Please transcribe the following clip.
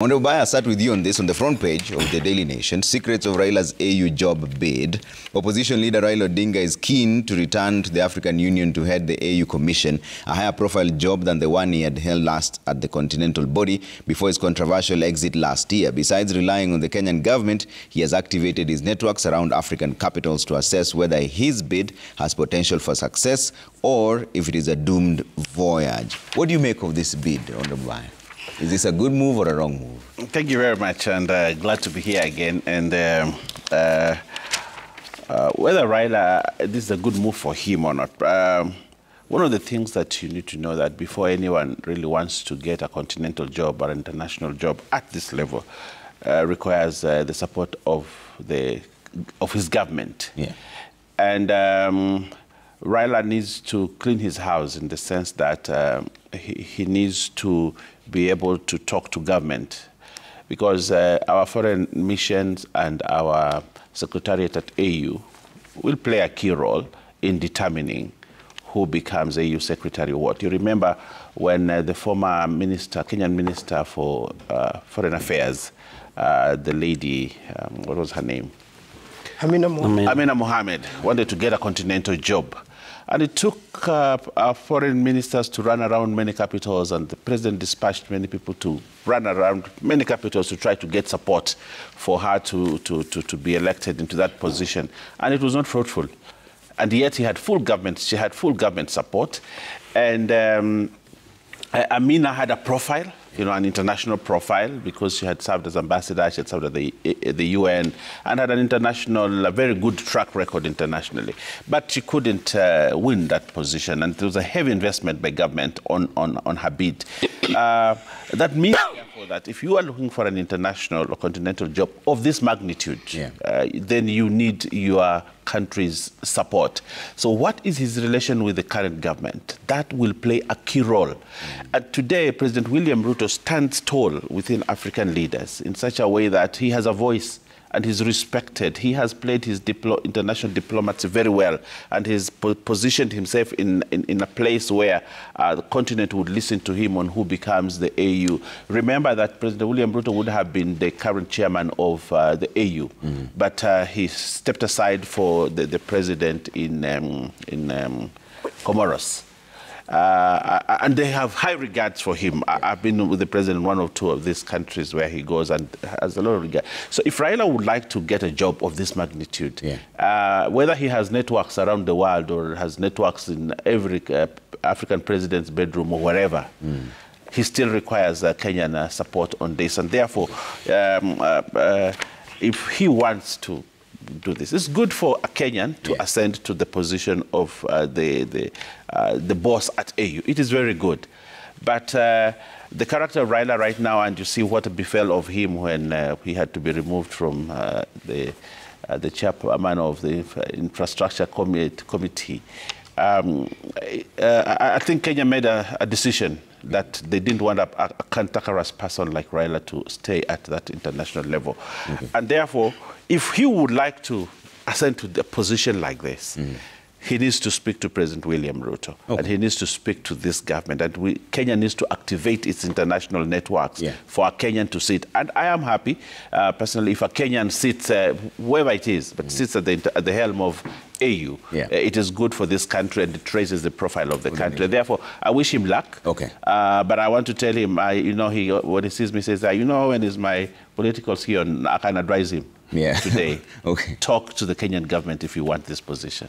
Owen Baya, start with you on this. On the front page of the Daily Nation, secrets of Raila's AU job bid. Opposition leader Raila Odinga is keen to return to the African Union to head the AU Commission, a higher profile job than the one he had held last at the continental body before his controversial exit last year. Besides relying on the Kenyan government, he has activated his networks around African capitals to assess whether his bid has potential for success or if it is a doomed voyage. What do you make of this bid, Owen Baya? Is this a good move or a wrong move? Thank you very much, and glad to be here again. And whether Raila, this is a good move for him or not, one of the things that you need to know that before anyone really wants to get a continental job or an international job at this level, requires the support of his government. Yeah. And Raila needs to clean his house in the sense that he needs to be able to talk to government, because our foreign missions and our secretariat at AU will play a key role in determining who becomes AU secretary what. You remember when the former minister, Kenyan minister for foreign affairs, the lady, what was her name? Amina Mohamed wanted to get a continental job. And it took our foreign ministers to run around many capitals, and the president dispatched many people to run around many capitals to try to get support for her to be elected into that position. And it was not fruitful. And yet she had full government support. And Amina had a profile, an international profile, because she had served as ambassador, she had served at the UN, and had an international, a very good track record internationally. But she couldn't win that position, and there was a heavy investment by government on her bid. That means, therefore, that if you are looking for an international or continental job of this magnitude, then you need your country's support. So what is his relation with the current government? That will play a key role. And today, President William Ruto stands tall within African leaders in such a way that he has a voice and he's respected. He has played his international diplomacy very well, and he's positioned himself in a place where the continent would listen to him on who becomes the AU. Remember that President William Ruto would have been the current chairman of the AU, but he stepped aside for the president in Comoros. And they have high regards for him. I've been with the president in one or two of these countries where he goes and has a lot of regard. So if Raila would like to get a job of this magnitude, whether he has networks around the world or has networks in every African president's bedroom or wherever, he still requires Kenyan support on this. And therefore, if he wants to do this, it's good for a Kenyan to ascend to the position of the boss at AU. It is very good. But the character of Raila right now, and you see what befell of him when he had to be removed from the chairman of the infrastructure committee. I think Kenya made a decision that they didn't want a cantankerous person like Raila to stay at that international level. And therefore, if he would like to ascend to the position like this, he needs to speak to President William Ruto, and he needs to speak to this government, and Kenya needs to activate its international networks for a Kenyan to sit. And I am happy, personally, if a Kenyan sits, wherever it is, but sits at the helm of AU, it is good for this country, and it raises the profile of the country. Therefore, I wish him luck. But I want to tell him, when he sees me, says, when is my politicals here, I can advise him today. Talk to the Kenyan government if you want this position.